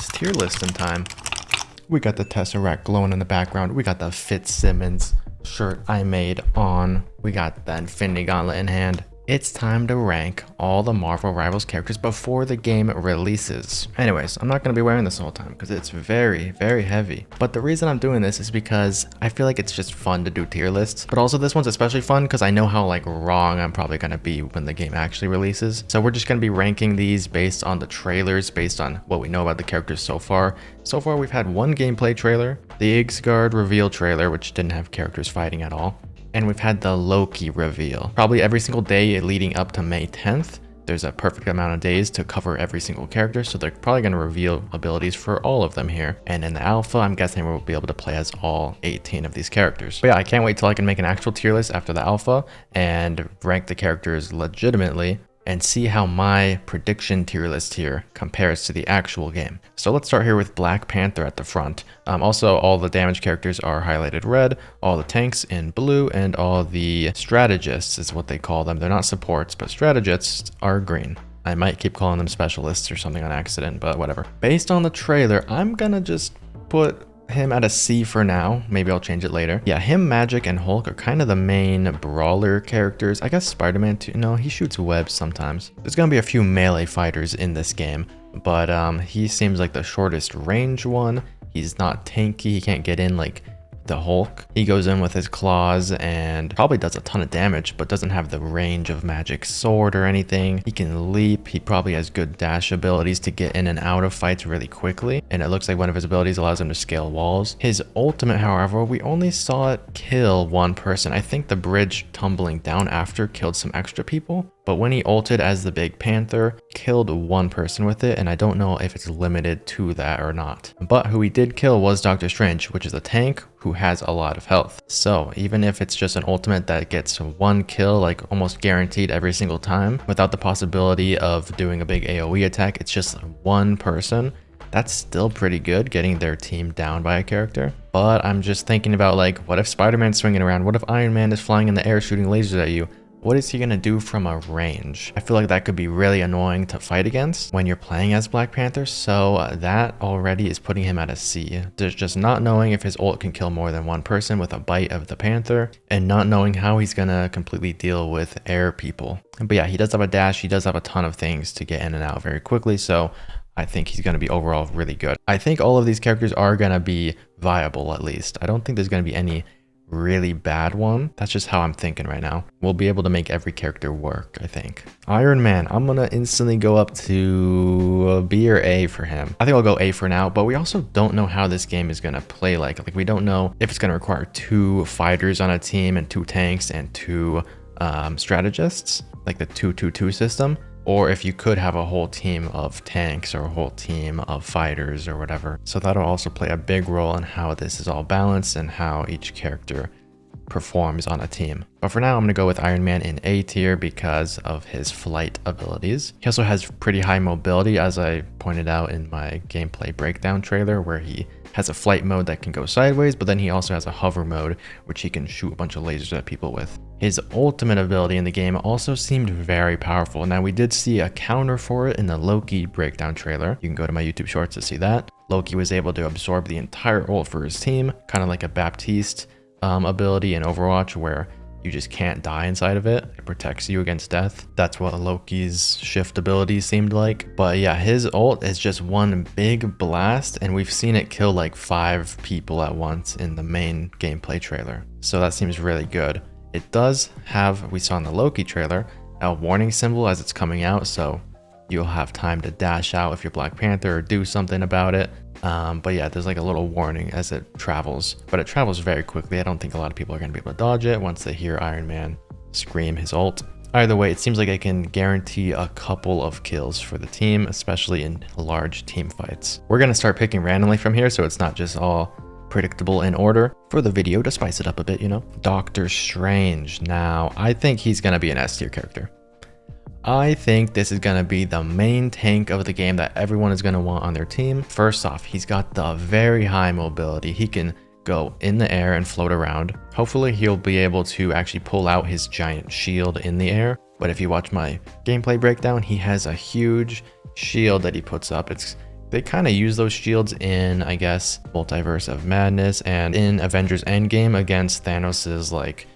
It's tier listing time. We got the Tesseract glowing in the background. We got the Fitzsimmons shirt I made on. We got the Infinity Gauntlet in hand. It's time to rank all the Marvel Rivals characters before the game releases. Anyways, I'm not going to be wearing this all the time because it's very, very heavy. But the reason I'm doing this is because I feel like it's just fun to do tier lists. But also this one's especially fun because I know how wrong I'm probably going to be when the game actually releases. So we're just going to be ranking these based on the trailers, based on what we know about the characters so far. So far we've had one gameplay trailer, the Ixgard reveal trailer, which didn't have characters fighting at all. And we've had the Loki reveal. Probably every single day leading up to May 10th, there's a perfect amount of days to cover every single character, so they're probably going to reveal abilities for all of them here. And in the alpha, I'm guessing we'll be able to play as all 18 of these characters. But yeah, I can't wait till I can make an actual tier list after the alpha and rank the characters legitimately and see how my prediction tier list here compares to the actual game. So let's start here with Black Panther at the front. Also, all the damage characters are highlighted red, all the tanks in blue, and all the strategists is what they call them. They're not supports, but strategists are green. I might keep calling them specialists or something on accident, but whatever. Based on the trailer, I'm gonna just put him at a C for now. Maybe I'll change it later. Yeah, him, Magik, and Hulk are kind of the main brawler characters. I guess Spider-Man too. No, he shoots webs sometimes. There's gonna be a few melee fighters in this game, but he seems like the shortest range one. He's not tanky. He can't get in like the Hulk. He goes in with his claws and probably does a ton of damage, but doesn't have the range of Magik's sword or anything. He can leap. He probably has good dash abilities to get in and out of fights really quickly. And it looks like one of his abilities allows him to scale walls. His ultimate, however, we only saw it kill one person. I think the bridge tumbling down after killed some extra people. But when he ulted as the Big Panther, killed one person with it, and I don't know if it's limited to that or not. But who he did kill was Doctor Strange, which is a tank who has a lot of health. So even if it's just an ultimate that gets one kill, like almost guaranteed every single time, without the possibility of doing a big AoE attack, it's just one person. That's still pretty good, getting their team down by a character. But I'm just thinking about what if Spider-Man's swinging around? What if Iron Man is flying in the air shooting lasers at you? What is he gonna do from a range? I feel like that could be really annoying to fight against when you're playing as Black Panther, so that already is putting him at a C. There's just not knowing if his ult can kill more than one person with a bite of the Panther, and not knowing how he's gonna completely deal with air people. But yeah, he does have a dash, he does have a ton of things to get in and out very quickly, so I think he's going to be overall really good. I think all of these characters are going to be viable at least. I don't think there's going to be any really bad one. That's just how I'm thinking right now. We'll be able to make every character work, I think. Iron Man, I'm gonna instantly go up to B or A for him. I think I'll go A for now, but we also don't know how this game is gonna play like we don't know if it's gonna require 2 fighters on a team and 2 tanks and 2 strategists, like the 2-2-2 system, or if you could have a whole team of tanks or a whole team of fighters or whatever. So that'll also play a big role in how this is all balanced and how each character performs on a team. But for now, I'm gonna go with Iron Man in A tier because of his flight abilities. He also has pretty high mobility, as I pointed out in my gameplay breakdown trailer, where he has a flight mode that can go sideways, but then he also has a hover mode, which he can shoot a bunch of lasers at people with. His ultimate ability in the game also seemed very powerful. Now, we did see a counter for it in the Loki breakdown trailer. You can go to my YouTube shorts to see that. Loki was able to absorb the entire ult for his team, kind of like a Baptiste ability in Overwatch, where you just can't die inside of it. It protects you against death. That's what Loki's shift ability seemed like. But yeah, his ult is just one big blast, and we've seen it kill like 5 people at once in the main gameplay trailer. So that seems really good. It does have, we saw in the Loki trailer, a warning symbol as it's coming out, so you'll have time to dash out if you're Black Panther or do something about it. But yeah, there's like a little warning as it travels, but it travels very quickly. I don't think a lot of people are going to be able to dodge it once they hear Iron Man scream his ult. Either way, it seems like it can guarantee a couple of kills for the team, especially in large team fights. We're going to start picking randomly from here, so it's not just all predictable in order for the video to spice it up a bit, you know. Doctor Strange. Now, I think he's going to be an S tier character. I think this is going to be the main tank of the game that everyone is going to want on their team. First off, he's got the very high mobility. He can go in the air and float around. Hopefully he'll be able to actually pull out his giant shield in the air. But if you watch my gameplay breakdown, he has a huge shield that he puts up. They kind of use those shields in, I guess, Multiverse of Madness and in Avengers Endgame against Thanos's like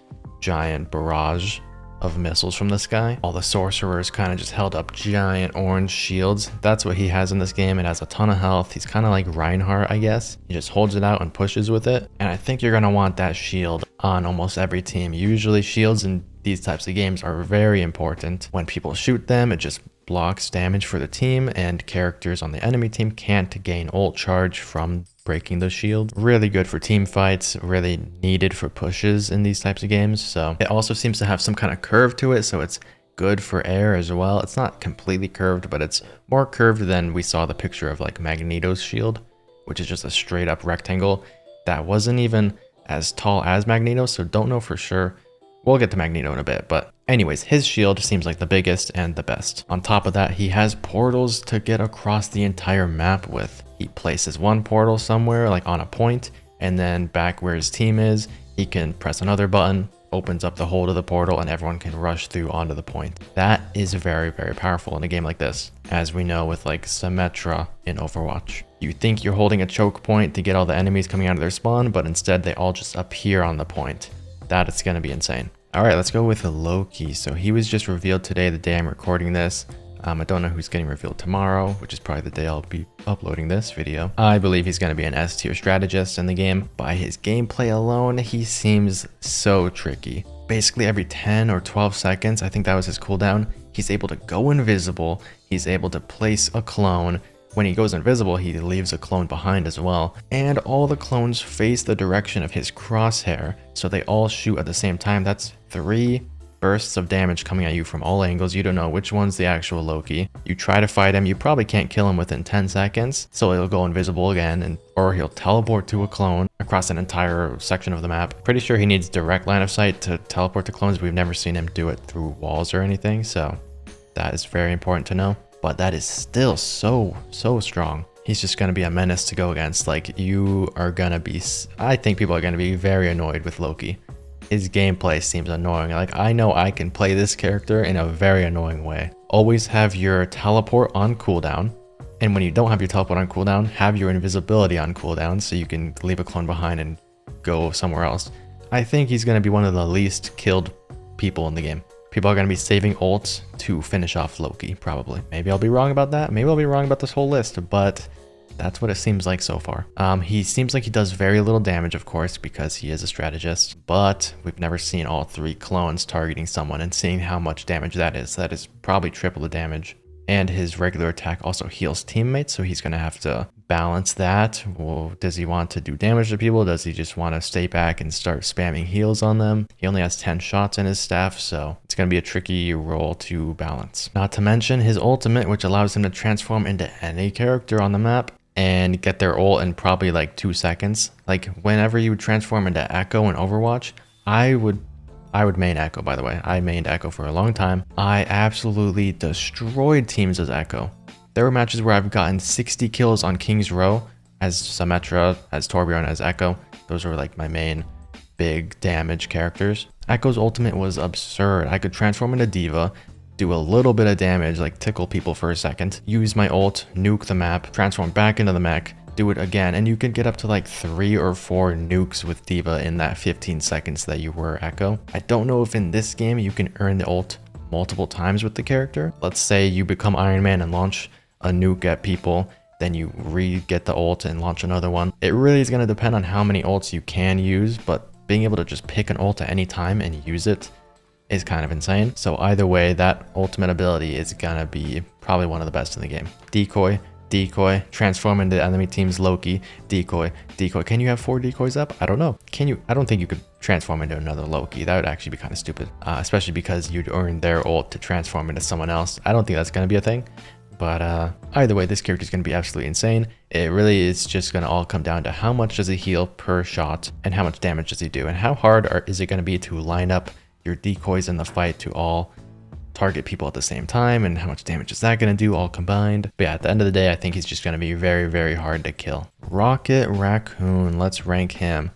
giant barrage of missiles from the sky. All the sorcerers kind of just held up giant orange shields. That's what he has in this game. It has a ton of health. He's kind of like Reinhardt, I guess. He just holds it out and pushes with it. And I think you're going to want that shield on almost every team. Usually shields in these types of games are very important. When people shoot them, it just blocks damage for the team, and characters on the enemy team can't gain ult charge from breaking the shield. Really good for team fights, really needed for pushes in these types of games. So it also seems to have some kind of curve to it, so it's good for air as well. It's not completely curved, but it's more curved than we saw the picture of like Magneto's shield, which is just a straight up rectangle that wasn't even as tall as Magneto, so don't know for sure. We'll get to Magneto in a bit, but anyways, his shield seems like the biggest and the best. On top of that, he has portals to get across the entire map with. He places one portal somewhere, like on a point, and then back where his team is, he can press another button, opens up the hole to the portal, and everyone can rush through onto the point. That is very, very powerful in a game like this, as we know with like Symmetra in Overwatch. You think you're holding a choke point to get all the enemies coming out of their spawn, but instead they all just appear on the point. That is going to be insane. All right, let's go with Loki. So he was just revealed today, the day I'm recording this. I don't know who's getting revealed tomorrow, which is probably the day I'll be uploading this video. I believe he's going to be an S tier strategist in the game. By his gameplay alone, he seems so tricky. Basically every 10 or 12 seconds, I think that was his cooldown, he's able to go invisible. He's able to place a clone. When he goes invisible, he leaves a clone behind as well. And all the clones face the direction of his crosshair, so they all shoot at the same time. That's 3 bursts of damage coming at you from all angles. You don't know which one's the actual Loki. You try to fight him, you probably can't kill him within 10 seconds, so he'll go invisible again, or he'll teleport to a clone across an entire section of the map. Pretty sure he needs direct line of sight to teleport to clones. We've never seen him do it through walls or anything, so that is very important to know. But that is still so strong. He's just going to be a menace to go against. Like, you are going to be, I think people are going to be very annoyed with Loki. His gameplay seems annoying. Like, I know I can play this character in a very annoying way. Always have your teleport on cooldown. And when you don't have your teleport on cooldown, have your invisibility on cooldown so you can leave a clone behind and go somewhere else. I think he's going to be one of the least killed people in the game. People are going to be saving ults to finish off Loki, probably. Maybe I'll be wrong about that. Maybe I'll be wrong about this whole list, but that's what it seems like so far. He seems like he does very little damage, of course, because he is a strategist, but we've never seen all 3 clones targeting someone and seeing how much damage that is. That is probably triple the damage. And his regular attack also heals teammates, so he's going to have to balance that. Well, does he want to do damage to people? Does he just want to stay back and start spamming heals on them? He only has 10 shots in his staff, so it's going to be a tricky role to balance. Not to mention his ultimate, which allows him to transform into any character on the map and get their ult in probably like 2 seconds. Like, whenever you would transform into Echo in Overwatch, I would main Echo, by the way. I mained Echo for a long time. I absolutely destroyed teams as Echo. There were matches where I've gotten 60 kills on King's Row as Symmetra, as Torbjorn, as Echo. Those were like my main big damage characters. Echo's ultimate was absurd. I could transform into Diva, do a little bit of damage, like tickle people for a second, use my ult, nuke the map, transform back into the mech, do it again, and you can get up to like 3 or 4 nukes with Diva in that 15 seconds that you were Echo. I don't know if in this game you can earn the ult multiple times with the character. Let's say you become Iron Man and launch a nuke at people, then you re-get the ult and launch another one. It really is going to depend on how many ults you can use, but being able to just pick an ult at any time and use it is kind of insane. So either way, that ultimate ability is gonna be probably one of the best in the game. Decoy, decoy, transform into enemy team's Loki, decoy, decoy. Can you have 4 decoys up? I don't know. Can you? I don't think you could transform into another Loki. That would actually be kind of stupid, especially because you'd earn their ult to transform into someone else. I don't think that's gonna be a thing. But either way, this character is going to be absolutely insane. It really is just going to all come down to how much does he heal per shot and how much damage does he do, and how hard is it going to be to line up your decoys in the fight to all target people at the same time, and how much damage is that going to do all combined. But yeah, at the end of the day, I think he's just going to be very, very hard to kill. Rocket Raccoon, let's rank him.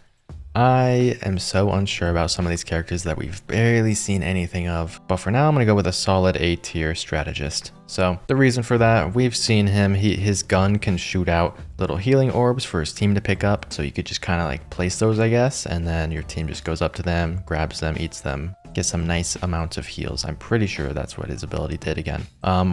I am so unsure about some of these characters that we've barely seen anything of, but for now I'm going to go with a solid A tier strategist. So the reason for that, we've seen him, his gun can shoot out little healing orbs for his team to pick up, so you could just kind of like place those, I guess, and then your team just goes up to them, grabs them, eats them, get some nice amounts of heals. I'm pretty sure that's what his ability did again.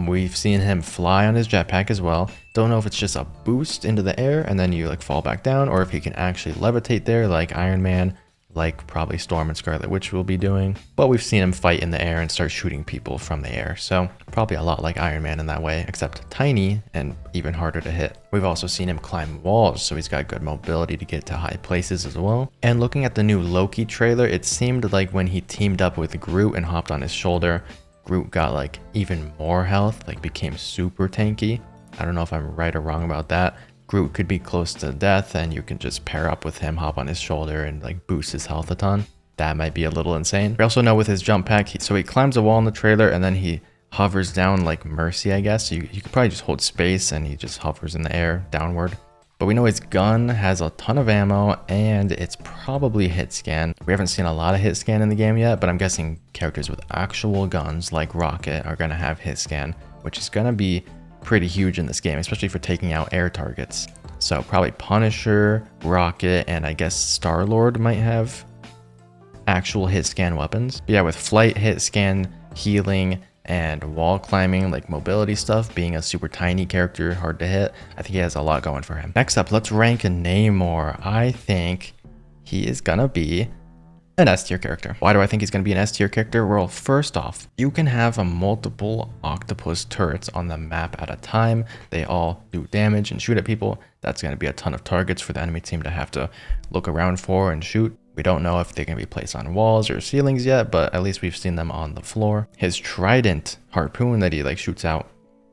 We've seen him fly on his jetpack as well. Don't know if it's just a boost into the air and then you like fall back down, or if he can actually levitate there like Iron Man, like probably Storm and Scarlet Witch will be doing. But we've seen him fight in the air and start shooting people from the air. So probably a lot like Iron Man in that way, except tiny and even harder to hit. We've also seen him climb walls, so he's got good mobility to get to high places as well. And looking at the new Loki trailer, it seemed like when he teamed up with Groot and hopped on his shoulder, Groot got like even more health, like became super tanky. I don't know if I'm right or wrong about that. Groot could be close to death and you can just pair up with him, hop on his shoulder and like boost his health a ton. That might be a little insane. We also know with his jump pack, so he climbs a wall in the trailer and then he hovers down like Mercy, I guess. So you could probably just hold space and he just hovers in the air downward. But we know his gun has a ton of ammo and it's probably hit scan. We haven't seen a lot of hit scan in the game yet, but I'm guessing characters with actual guns like Rocket are gonna have hit scan, which is gonna be pretty huge in this game, especially for taking out air targets. So probably Punisher, Rocket, and I guess Star-Lord might have actual hit scan weapons. But yeah, with flight, hit scan, healing, and wall climbing, like mobility stuff, being a super tiny character, hard to hit, I think he has a lot going for him. Next up, let's rank Namor. I think he is gonna be an S tier character. Why do I think he's going to be an S tier character? Well, first off, you can have a multiple octopus turrets on the map at a time. They all do damage and shoot at people. That's going to be a ton of targets for the enemy team to have to look around for and shoot. We don't know if they're going to be placed on walls or ceilings yet, but at least we've seen them on the floor. His trident harpoon that he like shoots out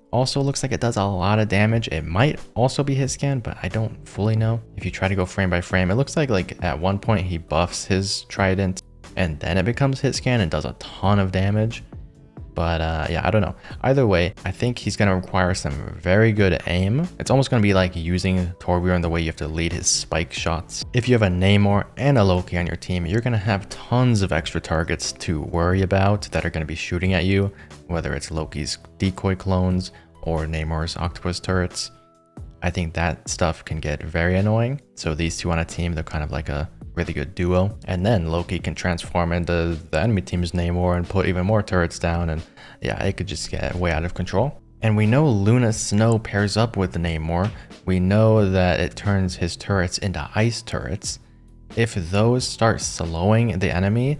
also looks like it does a lot of damage. It might also be his scan, but I don't fully know. If you try to go frame by frame, it looks like at one point he buffs his trident and then it becomes hit scan and does a ton of damage. But yeah, I don't know. Either way, I think he's going to require some very good aim. It's almost going to be like using Torbjorn the way you have to lead his spike shots. If you have a Namor and a Loki on your team, you're going to have tons of extra targets to worry about that are going to be shooting at you, whether it's Loki's decoy clones or Namor's octopus turrets. I think that stuff can get very annoying. So these two on a team, they're kind of like a really good duo. And then Loki can transform into the enemy team's Namor and put even more turrets down. And yeah, it could just get way out of control. And we know Luna Snow pairs up with the Namor. We know that it turns his turrets into ice turrets. If those start slowing the enemy,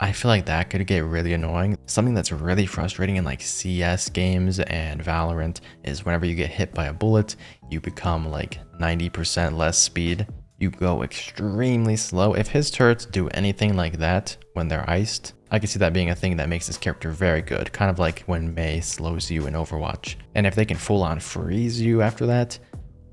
I feel like that could get really annoying. Something that's really frustrating in like CS games and Valorant is whenever you get hit by a bullet, you become like 90% less speed. You go extremely slow. If his turrets do anything like that when they're iced, I can see that being a thing that makes this character very good. Kind of like when Mei slows you in Overwatch. And if they can full on freeze you after that,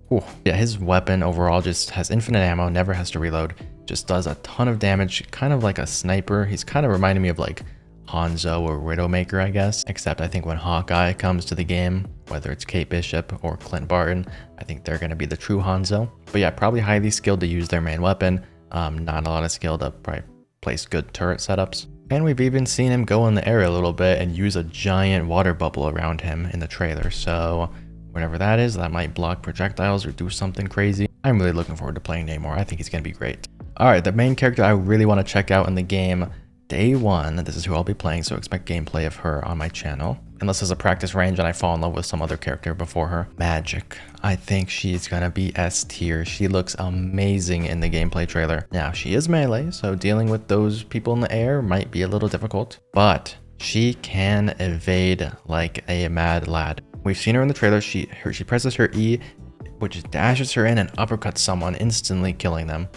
whew. Yeah, his weapon overall just has infinite ammo, never has to reload, just does a ton of damage, kind of like a sniper. He's kind of reminding me of like Hanzo or Widowmaker, I guess. Except I think when Hawkeye comes to the game, whether it's Kate Bishop or Clint Barton, I think they're going to be the true Hanzo. But yeah, probably highly skilled to use their main weapon. Not a lot of skill to probably place good turret setups. And we've even seen him go in the air a little bit and use a giant water bubble around him in the trailer. So whatever that is, that might block projectiles or do something crazy. I'm really looking forward to playing Namor. I think he's going to be great. All right, the main character I really want to check out in the game, day one, this is who I'll be playing, so expect gameplay of her on my channel. Unless there's a practice range and I fall in love with some other character before her. Magik. I think she's gonna be S tier. She looks amazing in the gameplay trailer. Now, she is melee, so dealing with those people in the air might be a little difficult, but she can evade like a mad lad. We've seen her in the trailer. She presses her E, which dashes her in and uppercuts someone, instantly killing them.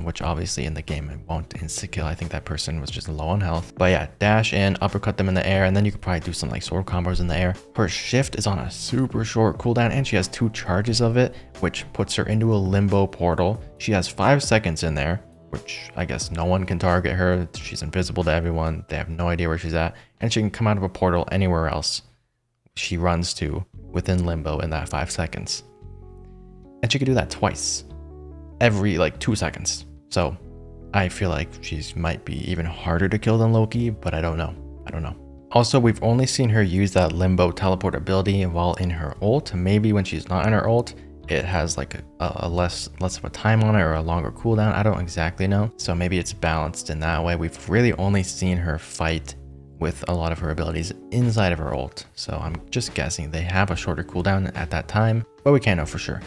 Which obviously in the game it won't insta-kill. I think that person was just low on health. But yeah, dash in, uppercut them in the air, and then you could probably do some like sword combos in the air. Her shift is on a super short cooldown, and she has 2 charges of it, which puts her into a limbo portal. She has 5 seconds in there, which I guess no one can target her. She's invisible to everyone. They have no idea where she's at, and she can come out of a portal anywhere else she runs to within limbo in that 5 seconds. And she could do that twice. Every like 2 seconds. So I feel like she's might be even harder to kill than Loki, but I don't know. I don't know. Also, we've only seen her use that limbo teleport ability while in her ult. Maybe when she's not in her ult, it has like a less of a time on it or a longer cooldown. I don't exactly know. So maybe it's balanced in that way. We've really only seen her fight with a lot of her abilities inside of her ult. So I'm just guessing they have a shorter cooldown at that time, but we can't know for sure.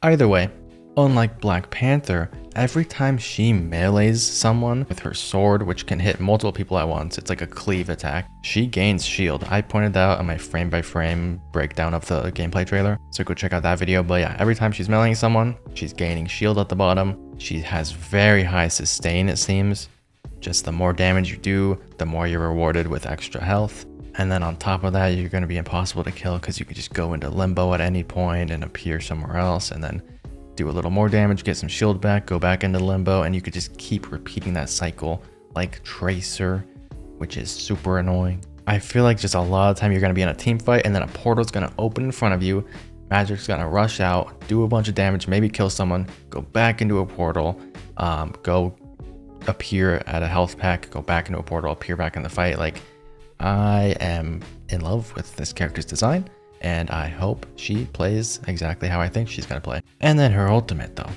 Either way, unlike Black Panther, every time she melees someone with her sword, which can hit multiple people at once, it's like a cleave attack, she gains shield. I pointed that out on my frame by frame breakdown of the gameplay trailer, so go check out that video. But yeah, every time she's meleeing someone, she's gaining shield at the bottom. She has very high sustain, it seems. Just the more damage you do, the more you're rewarded with extra health. And then on top of that, you're going to be impossible to kill because you can just go into limbo at any point and appear somewhere else and then do a little more damage, get some shield back, go back into limbo, and you could just keep repeating that cycle like Tracer, which is super annoying. I feel like just a lot of time you're going to be in a team fight and then a portal's going to open in front of you. Magic's going to rush out, do a bunch of damage, maybe kill someone, go back into a portal, go appear at a health pack, go back into a portal, appear back in the fight. Like, I am in love with this character's design, and I hope she plays exactly how I think she's gonna play. And then her ultimate though,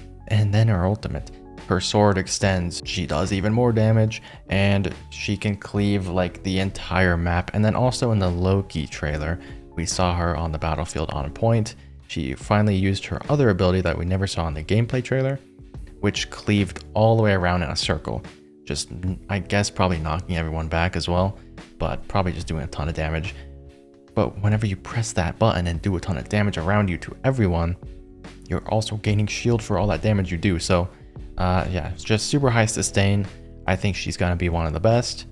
her sword extends, she does even more damage, and she can cleave like the entire map. And then also in the Loki trailer, we saw her on the battlefield on point. She finally used her other ability that we never saw in the gameplay trailer, which cleaved all the way around in a circle. Just, I guess, probably knocking everyone back as well, but probably just doing a ton of damage. But whenever you press that button and do a ton of damage around you to everyone, you're also gaining shield for all that damage you do. So yeah, it's just super high sustain. I think she's gonna be one of the best.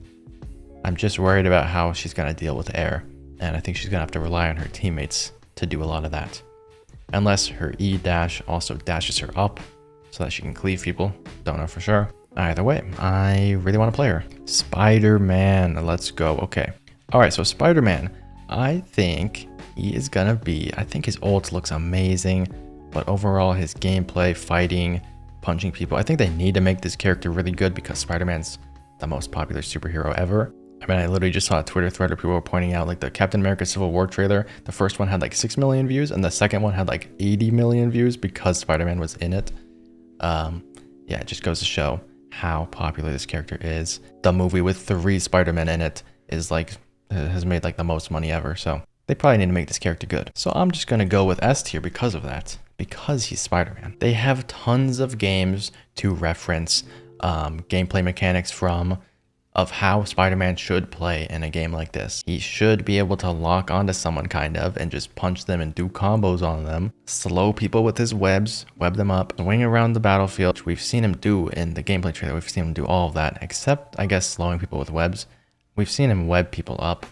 I'm just worried about how she's gonna deal with air, and I think she's gonna have to rely on her teammates to do a lot of that. Unless her E dash also dashes her up, so that she can cleave people. Don't know for sure. Either way, I really want to play her. Spider-Man, let's go. Okay. All right, so Spider-Man, I think he is gonna be, I think his ult looks amazing, but overall his gameplay, fighting, punching people, I think they need to make this character really good because Spider-Man's the most popular superhero ever. I mean, I literally just saw a Twitter thread where people were pointing out like the Captain America Civil War trailer. The first one had like 6 million views and the second one had like 80 million views because Spider-Man was in it. Yeah, it just goes to show how popular this character is. The movie with 3 Spider-Men in it is like, has made like the most money ever. So they probably need to make this character good. So I'm just going to go with S tier because of that, because he's Spider-Man. They have tons of games to reference gameplay mechanics from, of how Spider-Man should play in a game like this. He should be able to lock onto someone kind of and just punch them and do combos on them, slow people with his webs, web them up, swing around the battlefield, which we've seen him do in the gameplay trailer. We've seen him do all of that, except I guess slowing people with webs. We've seen him web people up,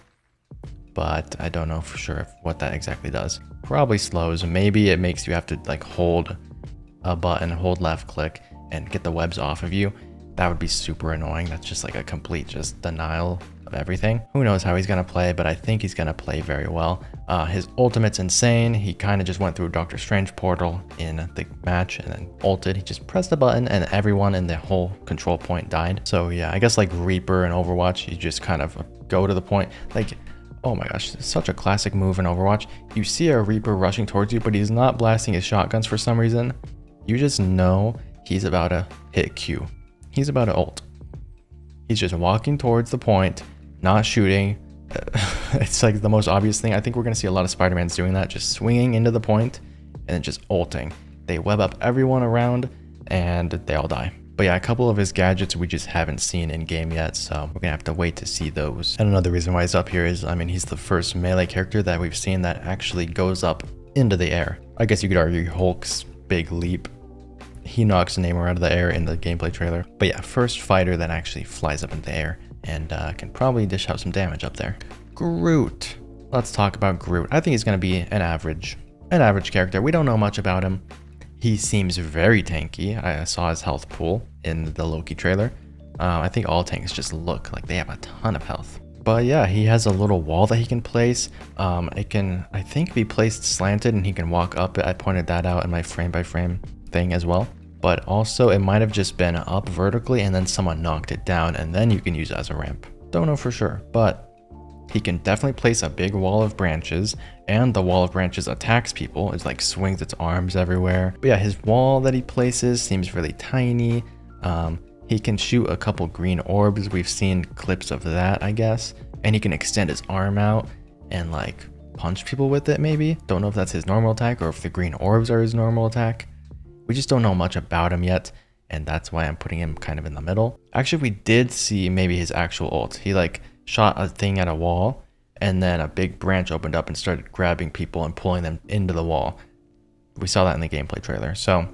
but I don't know for sure what that exactly does. Probably slows. Maybe it makes you have to like hold a button, hold left click and get the webs off of you. That would be super annoying. That's just like a complete just denial of everything. Who knows how he's gonna play, but I think he's gonna play very well. His ultimate's insane. He kind of just went through Doctor Strange portal in the match and then ulted. He just pressed the button and everyone in the whole control point died. So yeah, I guess like Reaper in Overwatch, you just kind of go to the point. Like, oh my gosh, it's such a classic move in Overwatch. You see a Reaper rushing towards you, but he's not blasting his shotguns for some reason. You just know he's about to hit Q. He's about to ult. He's just walking towards the point, not shooting. It's like the most obvious thing. I think we're going to see a lot of Spider-Mans doing that, just swinging into the point and then just ulting. They web up everyone around and they all die. But yeah, a couple of his gadgets we just haven't seen in game yet, so we're gonna have to wait to see those. And another reason why he's up here is, I mean, he's the first melee character that we've seen that actually goes up into the air. I guess you could argue Hulk's big leap. He knocks Namor out of the air in the gameplay trailer. But yeah, first fighter that actually flies up into the air and can probably dish out some damage up there. Groot. Let's talk about Groot. I think he's gonna be an average character. We don't know much about him. He seems very tanky. I saw his health pool in the Loki trailer. I think all tanks just look like they have a ton of health. But yeah, he has a little wall that he can place. It can, I think, be placed slanted and he can walk up it. I pointed that out in my frame by frame thing as well. but also it might have just been up vertically and then someone knocked it down and then you can use it as a ramp. Don't know for sure, but he can definitely place a big wall of branches, and the wall of branches attacks people. It's like swings its arms everywhere. But yeah, his wall that he places seems really tiny. He can shoot a couple green orbs. We've seen clips of that, I guess. And he can extend his arm out and like punch people with it maybe. Don't know if that's his normal attack or if the green orbs are his normal attack. We just don't know much about him yet, and that's why I'm putting him kind of in the middle. Actually, we did see maybe his actual ult. He like shot a thing at a wall, and then a big branch opened up and started grabbing people and pulling them into the wall. We saw that in the gameplay trailer. So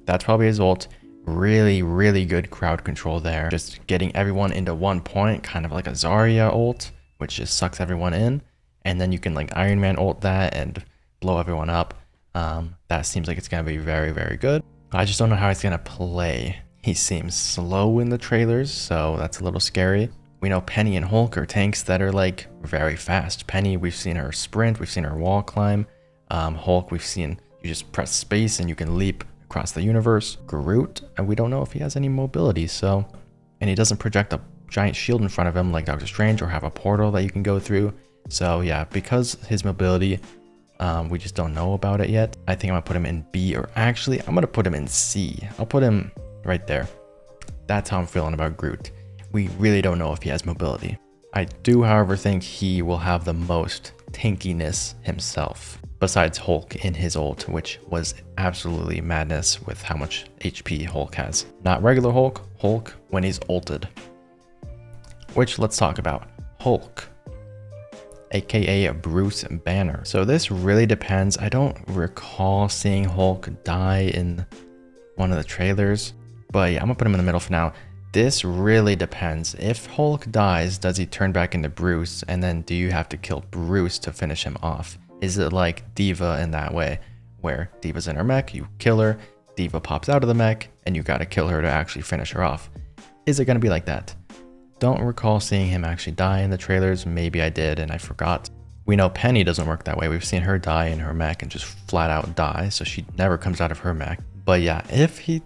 that's probably his ult. Really, really good crowd control there. Just getting everyone into one point, kind of like a Zarya ult, which just sucks everyone in. And then you can like Iron Man ult that and blow everyone up. That seems like it's going to be very, very good. I just don't know how it's going to play. He seems slow in the trailers, so that's a little scary. We know Peni and Hulk are tanks that are like very fast. Peni, we've seen her sprint, we've seen her wall climb. Hulk, we've seen you just press space and you can leap across the universe. Groot, and we don't know if he has any mobility, so, and he doesn't project a giant shield in front of him like Doctor Strange or have a portal that you can go through. So yeah, because his mobility, we just don't know about it yet. I think I'm gonna put him in B, or actually I'm gonna put him in C. I'll put him right there. That's how I'm feeling about Groot. We really don't know if he has mobility. I do, however, think he will have the most tankiness himself, besides Hulk in his ult, which was absolutely madness with how much HP Hulk has. Not regular Hulk, Hulk when he's ulted. Which, let's talk about. Hulk, aka Bruce Banner. So this really depends. I don't recall seeing Hulk die in one of the trailers, but yeah, I'm gonna put him in the middle for now. This really depends. If Hulk dies, does he turn back into Bruce? And then do you have to kill Bruce to finish him off? Is it like Diva in that way, where Diva's in her mech, you kill her, Diva pops out of the mech, and you gotta kill her to actually finish her off? Is it gonna be like that? Don't recall seeing him actually die in the trailers. Maybe I did and I forgot. We know Peni doesn't work that way. We've seen her die in her mech and just flat out die, so she never comes out of her mech. But yeah, if you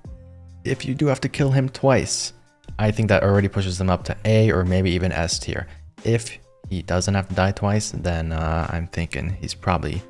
do have to kill him twice, I think that already pushes them up to A or maybe even S tier. If he doesn't have to die twice, then I'm thinking he's probably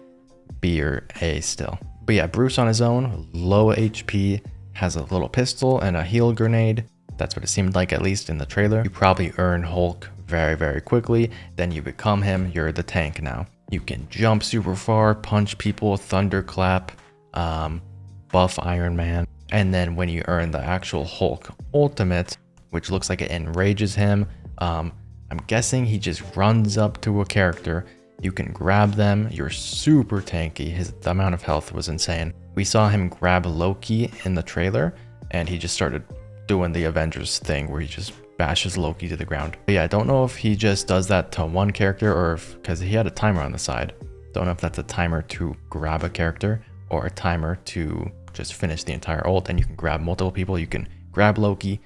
B or A still. But yeah, Bruce on his own, low HP, has a little pistol and a heal grenade. That's what it seemed like, at least in the trailer. You probably earn Hulk very, very quickly. Then you become him, you're the tank now. You can jump super far, punch people, thunderclap, buff Iron Man. And then when you earn the actual Hulk ultimate, which looks like it enrages him, I'm guessing he just runs up to a character. You can grab them. You're super tanky. The amount of health was insane. We saw him grab Loki in the trailer, and he just started doing the Avengers thing where he just bashes Loki to the ground. But yeah, I don't know if he just does that to one character or if, because he had a timer on the side. Don't know if that's a timer to grab a character or a timer to just finish the entire ult. And you can grab multiple people. You can grab Loki,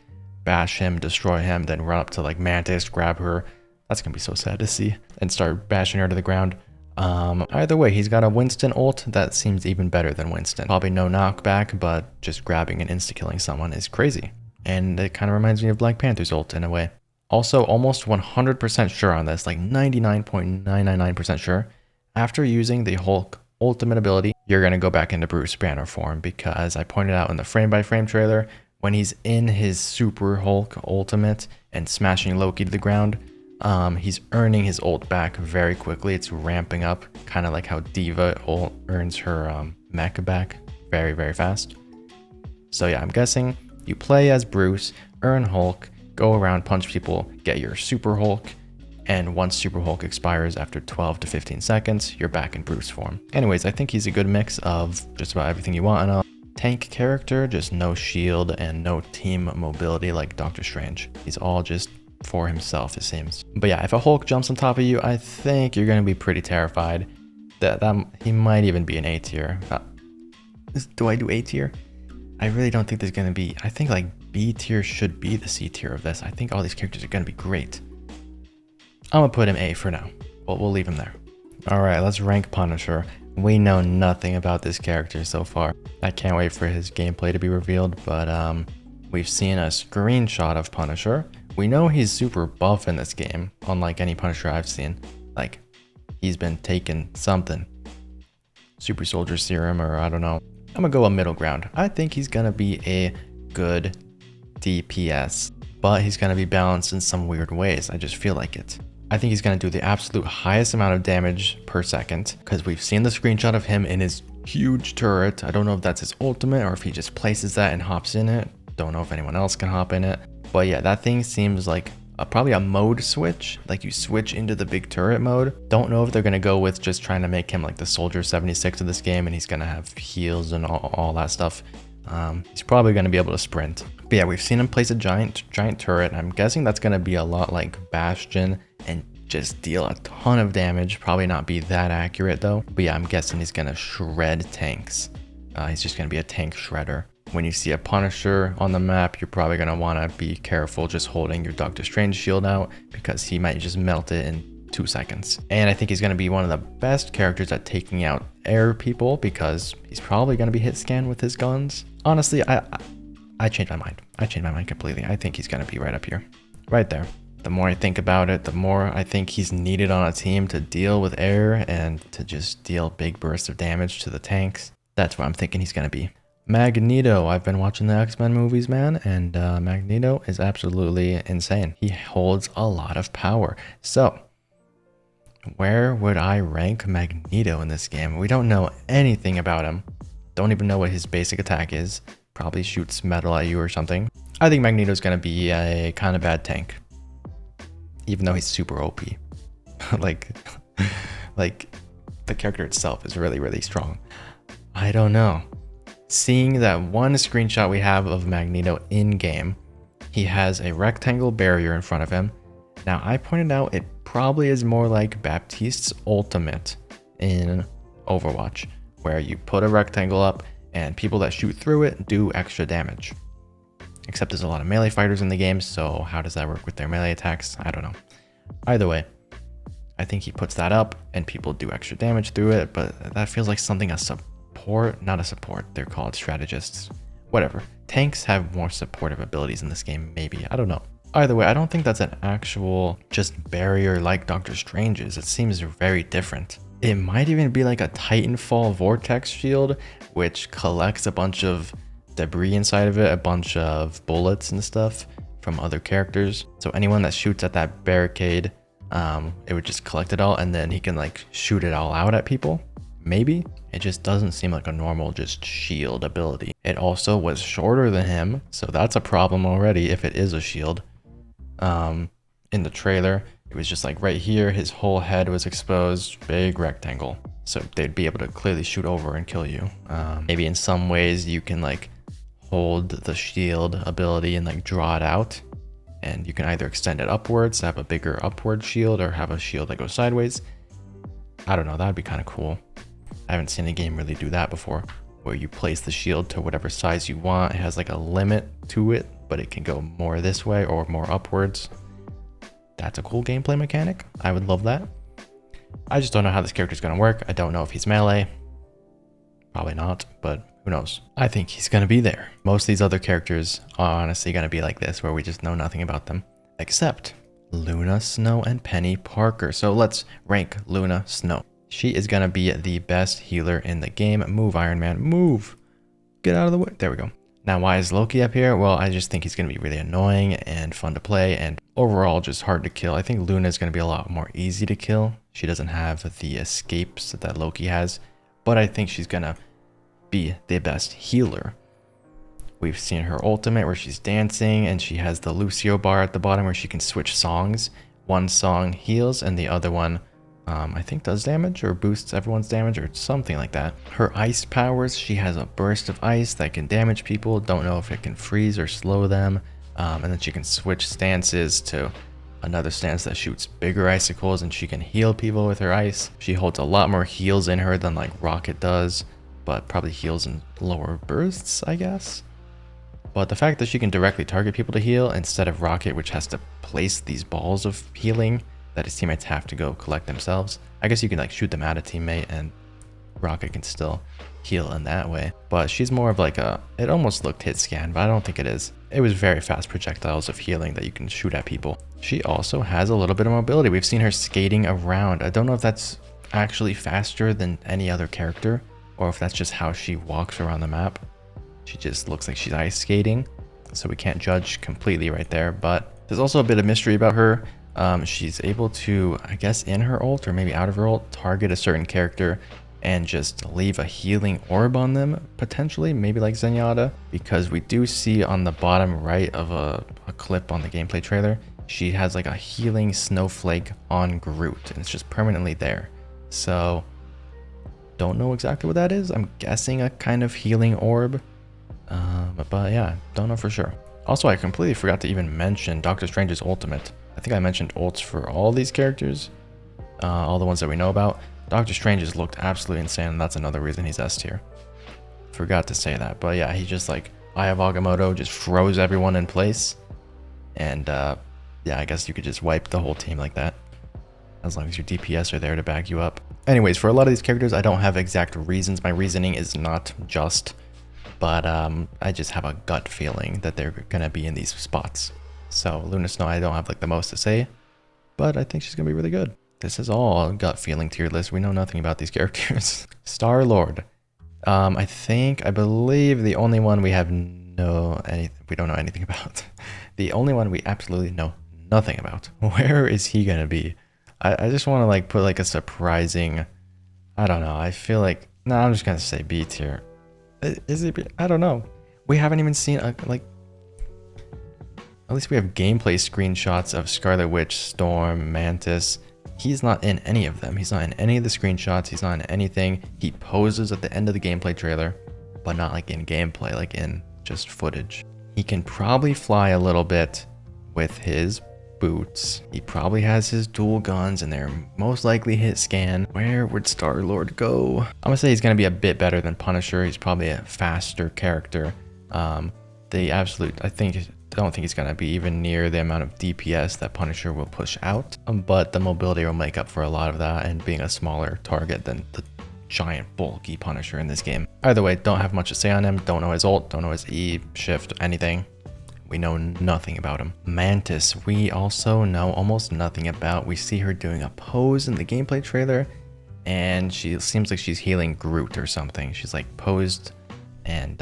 bash him, destroy him, then run up to like Mantis, grab her. That's gonna be so sad to see, and start bashing her to the ground. Either way, he's got a Winston ult that seems even better than Winston. Probably no knockback, but just grabbing and insta-killing someone is crazy. And it kind of reminds me of Black Panther's ult in a way. Also, almost 100% sure on this, like 99.999% sure. After using the Hulk ultimate ability, you're gonna go back into Bruce Banner form, because I pointed out in the frame-by-frame trailer, when he's in his Super Hulk ultimate and smashing Loki to the ground, he's earning his ult back very quickly. It's ramping up, kind of like how Diva ult earns her mech back very, very fast. So yeah, I'm guessing you play as Bruce, earn Hulk, go around, punch people, get your Super Hulk, and once Super Hulk expires after 12 to 15 seconds, you're back in Bruce form. Anyways, I think he's a good mix of just about everything you want in a tank character, just no shield and no team mobility like Doctor Strange. He's all just for himself, it seems. But yeah, if a Hulk jumps on top of you, I think you're gonna be pretty terrified. That he might even be an A tier. Do I do A tier? I really don't think there's gonna be. I think like B tier should be the C tier of this. I think all these characters are gonna be great. I'm gonna put him A for now. We'll leave him there. All right, let's rank Punisher. We know nothing about this character so far. I can't wait for his gameplay to be revealed, but we've seen a screenshot of Punisher. We know he's super buff in this game, unlike any Punisher I've seen. Like, he's been taking something. Super Soldier Serum, or I don't know. I'm gonna go a middle ground. I think he's gonna be a good DPS, but he's gonna be balanced in some weird ways. I just feel like it. I think he's gonna do the absolute highest amount of damage per second, because we've seen the screenshot of him in his huge turret. I don't know if that's his ultimate or if he just places that and hops in it. Don't know if anyone else can hop in it. But yeah, that thing seems like probably a mode switch. Like you switch into the big turret mode. Don't know if they're gonna go with just trying to make him like the Soldier 76 of this game and he's gonna have heals and all that stuff. He's probably gonna be able to sprint. But yeah, we've seen him place a giant turret. I'm guessing that's gonna be a lot like Bastion and just deal a ton of damage. Probably not be that accurate though. But yeah, I'm guessing he's gonna shred tanks. He's just gonna be a tank shredder. When you see a Punisher on the map, you're probably gonna wanna be careful just holding your Doctor Strange shield out because he might just melt it in 2 seconds. And I think he's gonna be one of the best characters at taking out air people because he's probably gonna be hit scan with his guns. Honestly, I changed my mind. I changed my mind completely. I think he's gonna be right up here, right there. The more I think about it, the more I think he's needed on a team to deal with air and to just deal big bursts of damage to the tanks. That's what I'm thinking he's gonna be. Magneto. I've been watching the X-Men movies, man, and Magneto is absolutely insane. He holds a lot of power. So, where would I rank Magneto in this game? We don't know anything about him. Don't even know what his basic attack is. Probably shoots metal at you or something. I think Magneto's gonna be a kind of bad tank. Even though he's super OP. like the character itself is really, really strong. I don't know. Seeing that one screenshot we have of Magneto in game, he has a rectangle barrier in front of him. Now I pointed out it probably is more like Baptiste's ultimate in Overwatch, where you put a rectangle up and people that shoot through it do extra damage. Except there's a lot of melee fighters in the game, so how does that work with their melee attacks? I don't know. Either way, I think he puts that up and people do extra damage through it, but that feels like something a support, not a support. They're called strategists. Whatever. Tanks have more supportive abilities in this game, maybe. I don't know. Either way, I don't think that's an actual just barrier like Doctor Strange's. It seems very different. It might even be like a Titanfall vortex shield, which collects a bunch of debris inside of it, a bunch of bullets and stuff from other characters. So anyone that shoots at that barricade, it would just collect it all and then he can like shoot it all out at people. Maybe. It just doesn't seem like a normal just shield ability. It also was shorter than him, so that's a problem already if it is a shield. In the trailer, it was just like right here, his whole head was exposed, big rectangle. So they'd be able to clearly shoot over and kill you. Maybe in some ways you can like hold the shield ability and like draw it out. And you can either extend it upwards, have a bigger upward shield, or have a shield that goes sideways. I don't know, that'd be kind of cool. I haven't seen a game really do that before, where you place the shield to whatever size you want. It has like a limit to it, but it can go more this way or more upwards. That's a cool gameplay mechanic. I would love that. I just don't know how this character is going to work. I don't know if he's melee. Probably not, but who knows? I think he's going to be there. Most of these other characters are honestly going to be like this, where we just know nothing about them. Except Luna Snow and Peni Parker. So let's rank Luna Snow. She is going to be the best healer in the game. Move, Iron Man. Move. Get out of the way. There we go. Now, why is Loki up here? Well, I just think he's going to be really annoying and fun to play and overall just hard to kill. I think Luna is going to be a lot more easy to kill. She doesn't have the escapes that Loki has, but I think she's going to be the best healer. We've seen her ultimate where she's dancing and she has the Lucio bar at the bottom where she can switch songs. One song heals and the other one I think does damage or boosts everyone's damage or something like that. Her ice powers, she has a burst of ice that can damage people. Don't know if it can freeze or slow them. And then she can switch stances to another stance that shoots bigger icicles and she can heal people with her ice. She holds a lot more heals in her than like Rocket does, but probably heals in lower bursts, I guess. But the fact that she can directly target people to heal instead of Rocket, which has to place these balls of healing that his teammates have to go collect themselves. I guess you can like shoot them at a teammate and Rocket can still heal in that way. But she's more of like a, it almost looked hit scan, but I don't think it is. It was very fast projectiles of healing that you can shoot at people. She also has a little bit of mobility. We've seen her skating around. I don't know if that's actually faster than any other character, or if that's just how she walks around the map. She just looks like she's ice skating, so we can't judge completely right there. But there's also a bit of mystery about her. She's able to, I guess in her ult or maybe out of her ult, target a certain character and just leave a healing orb on them, potentially, maybe like Zenyatta, because we do see on the bottom right of a clip on the gameplay trailer, she has like a healing snowflake on Groot, and it's just permanently there. So, don't know exactly what that is. I'm guessing a kind of healing orb, but yeah, don't know for sure. Also, I completely forgot to even mention Doctor Strange's ultimate. I think I mentioned ults for all these characters, all the ones that we know about. Doctor Strange just looked absolutely insane, and that's another reason he's S tier. Forgot to say that, but yeah, he just like Eye of Agamotto just froze everyone in place, and yeah, I guess you could just wipe the whole team like that, as long as your DPS are there to back you up. Anyways, for a lot of these characters, I don't have exact reasons. My reasoning is not just, but I just have a gut feeling that they're gonna be in these spots. So Luna Snow, I don't have like the most to say, but I think she's gonna be really good. This is all gut feeling tier list. We know nothing about these characters. Star-Lord. I believe the only one we don't know anything about. The only one we absolutely know nothing about. Where is he gonna be? I just want to like put like a surprising, I don't know. I feel like, no, I'm just gonna say B tier. Is he B? I don't know. We haven't even seen like, at least we have gameplay screenshots of Scarlet Witch, Storm, Mantis. He's not in any of them. He's not in any of the screenshots. He's not in anything. He poses at the end of the gameplay trailer, but not like in gameplay, like in just footage. He can probably fly a little bit with his boots. He probably has his dual guns, and they're most likely hit scan. Where would Star-Lord go? I'm gonna say he's gonna be a bit better than Punisher. He's probably a faster character. I don't think he's going to be even near the amount of DPS that Punisher will push out, but the mobility will make up for a lot of that, and being a smaller target than the giant bulky Punisher in this game. Either way, don't have much to say on him. Don't know his ult, don't know his E, shift, anything. We know nothing about him. Mantis, we also know almost nothing about. We see her doing a pose in the gameplay trailer, and she seems like she's healing Groot or something. She's like posed, and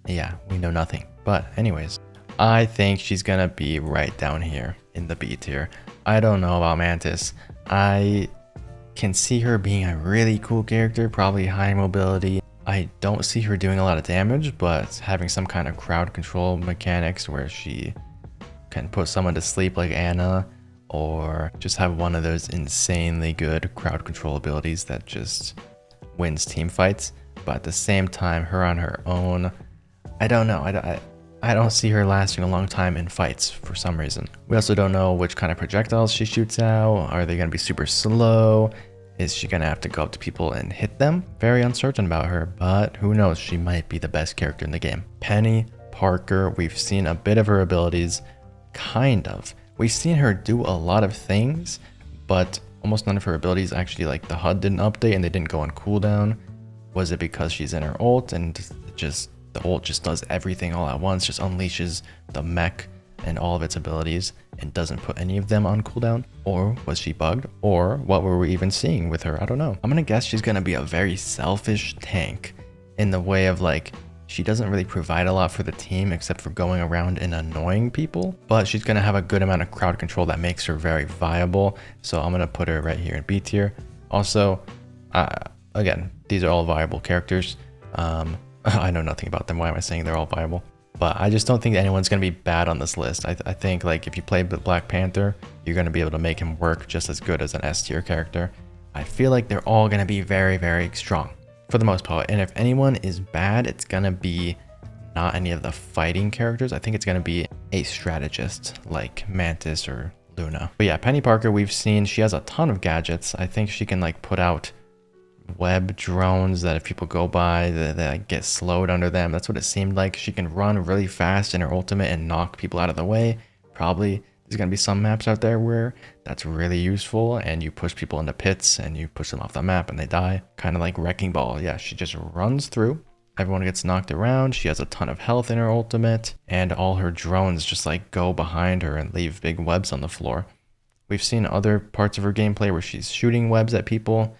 yeah, we know nothing. But anyways, I think she's gonna be right down here in the B tier. I don't know about Mantis. I can see her being a really cool character, probably high mobility. I don't see her doing a lot of damage, but having some kind of crowd control mechanics where she can put someone to sleep like Anna, or just have one of those insanely good crowd control abilities that just wins team fights. But at the same time, her on her own, I don't know. I don't see her lasting a long time in fights for some reason. We also don't know which kind of projectiles she shoots out. Are they going to be super slow? Is she going to have to go up to people and hit them? Very uncertain about her, but who knows? She might be the best character in the game. Peni Parker, we've seen a bit of her abilities, kind of. We've seen her do a lot of things, but almost none of her abilities actually, like the HUD didn't update and they didn't go on cooldown. Was it because she's in her ult and just the ult just does everything all at once, just unleashes the mech and all of its abilities and doesn't put any of them on cooldown? Or was she bugged? Or what were we even seeing with her? I don't know. I'm gonna guess she's gonna be a very selfish tank in the way of like, she doesn't really provide a lot for the team except for going around and annoying people, but she's gonna have a good amount of crowd control that makes her very viable. So I'm gonna put her right here in B tier. Also, again, these are all viable characters. I know nothing about them. Why am I saying they're all viable? But I just don't think anyone's going to be bad on this list. I think like if you play Black Panther, you're going to be able to make him work just as good as an S tier character. I feel like they're all going to be very, very strong for the most part. And if anyone is bad, it's going to be not any of the fighting characters. I think it's going to be a strategist like Mantis or Luna. But yeah, Peni Parker, we've seen she has a ton of gadgets. I think she can like put out web drones that if people go by that get slowed under them. That's what it seemed like. She can run really fast in her ultimate and knock people out of the way. Probably There's going to be some maps out there where that's really useful and you push people into pits and you push them off the map and they die. Kind of like Wrecking Ball. Yeah, she just runs through. Everyone gets knocked around. She has a ton of health in her ultimate and all her drones just like go behind her and leave big webs on the floor. We've seen other parts of her gameplay where she's shooting webs at people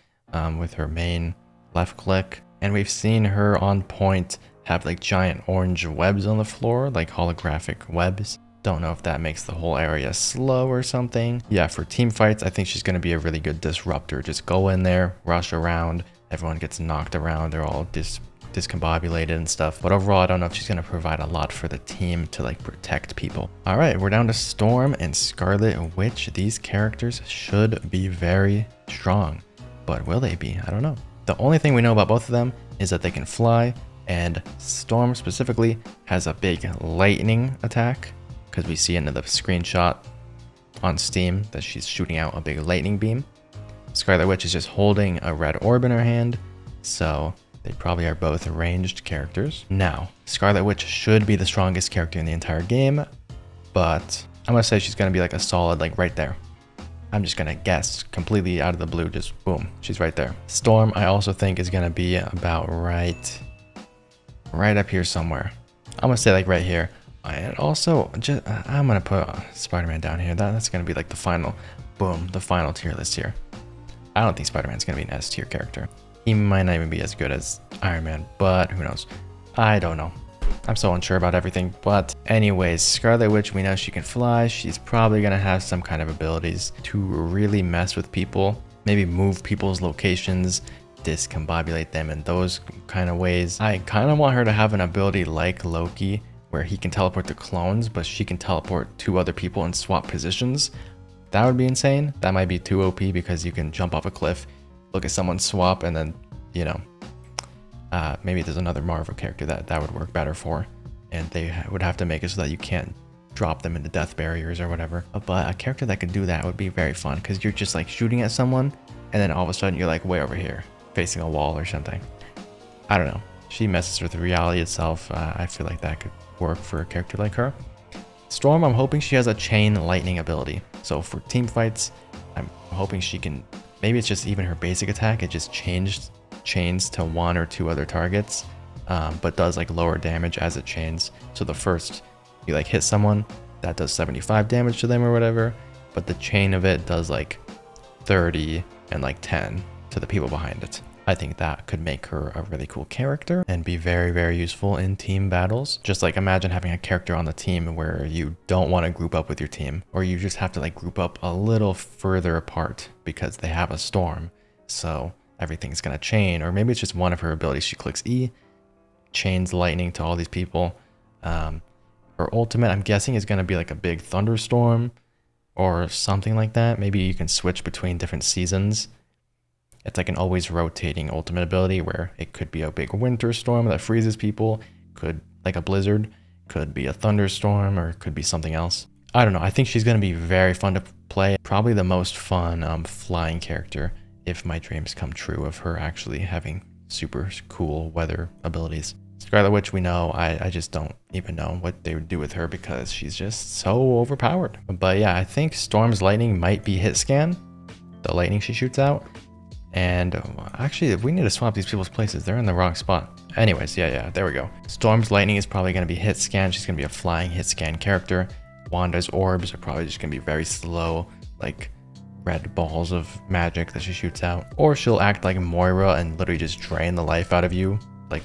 with her main left click. And we've seen her on point have like giant orange webs on the floor, like holographic webs. Don't know if that makes the whole area slow or something. Yeah, for team fights, I think she's going to be a really good disruptor. Just go in there, rush around. Everyone gets knocked around. They're all discombobulated and stuff. But overall, I don't know if she's going to provide a lot for the team to like protect people. All right, we're down to Storm and Scarlet, which these characters should be very strong. But will they be? I don't know. The only thing we know about both of them is that they can fly, and Storm specifically has a big lightning attack, because we see into the screenshot on Steam that she's shooting out a big lightning beam. Scarlet Witch is just holding a red orb in her hand, so they probably are both ranged characters. Now, Scarlet Witch should be the strongest character in the entire game, but I'm gonna say she's gonna be like a solid, like right there. I'm just gonna guess completely out of the blue, just boom, she's right there. Storm, I also think is gonna be about right up here somewhere. I'm gonna say like right here. And also, I'm gonna put Spider-Man down here. That's gonna be like the final, boom, the final tier list here. I don't think Spider-Man's gonna be an S tier character. He might not even be as good as Iron Man, but who knows? I don't know. I'm so unsure about everything. But anyways, Scarlet Witch, we know she can fly. She's probably gonna have some kind of abilities to really mess with people. Maybe move people's locations, discombobulate them in those kind of ways. I kind of want her to have an ability like Loki, where he can teleport to clones, but she can teleport to other people and swap positions. That would be insane. That might be too OP because you can jump off a cliff, look at someone swap, and then, you know, maybe there's another Marvel character that would work better for, and they would have to make it so that you can't drop them into death barriers or whatever. But a character that could do that would be very fun because you're just like shooting at someone, and then all of a sudden you're like way over here, facing a wall or something. I don't know. She messes with reality itself. I feel like that could work for a character like her. Storm, I'm hoping she has a chain lightning ability. So for team fights, I'm hoping she can, maybe it's just even her basic attack, it just chains to one or two other targets, but does like lower damage as it chains. So the first, you like hit someone, that does 75 damage to them or whatever, but the chain of it does like 30 and like 10 to the people behind it. I think that could make her a really cool character and be very, very useful in team battles. Just like imagine having a character on the team where you don't want to group up with your team, or you just have to like group up a little further apart because they have a storm. So everything's going to chain, or maybe it's just one of her abilities. She clicks E, chains lightning to all these people. Her ultimate, I'm guessing, is going to be like a big thunderstorm or something like that. Maybe you can switch between different seasons. It's like an always rotating ultimate ability where it could be a big winter storm that freezes people, could like a blizzard, could be a thunderstorm, or could be something else. I don't know. I think she's going to be very fun to play. Probably the most fun flying character if my dreams come true of her actually having super cool weather abilities. Scarlet Witch, we know. I just don't even know what they would do with her because she's just so overpowered. But yeah, I think Storm's lightning might be hit scan, the lightning she shoots out. And actually, we need to swap these people's places. They're in the wrong spot. Anyways, yeah, there we go. Storm's lightning is probably going to be hit scan. She's going to be a flying hit scan character. Wanda's orbs are probably just going to be very slow, like red balls of magic that she shoots out. Or she'll act like Moira and literally just drain the life out of you, like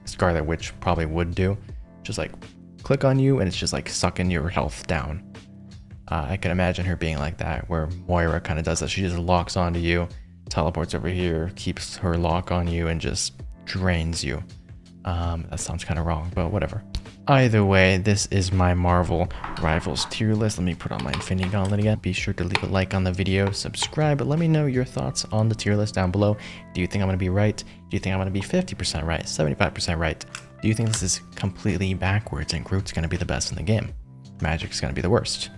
Scarlet Witch probably would do. Just like click on you and it's just like sucking your health down. I can imagine her being like that, where Moira kind of does that. She just locks onto you, teleports over here, keeps her lock on you, and just drains you. That sounds kind of wrong, but whatever. Either way, this is my Marvel Rivals tier list. Let me put on my Infinity Gauntlet again. Be sure to leave a like on the video, subscribe, but let me know your thoughts on the tier list down below. Do you think I'm going to be right? Do you think I'm going to be 50% right, 75% right? Do you think this is completely backwards and Groot's going to be the best in the game? Magik's going to be the worst?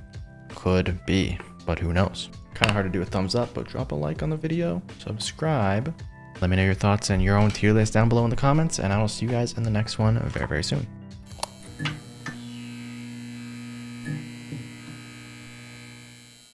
Could be, but who knows? Kind of hard to do a thumbs up, but drop a like on the video, subscribe. Let me know your thoughts and your own tier list down below in the comments, and I will see you guys in the next one very, very soon.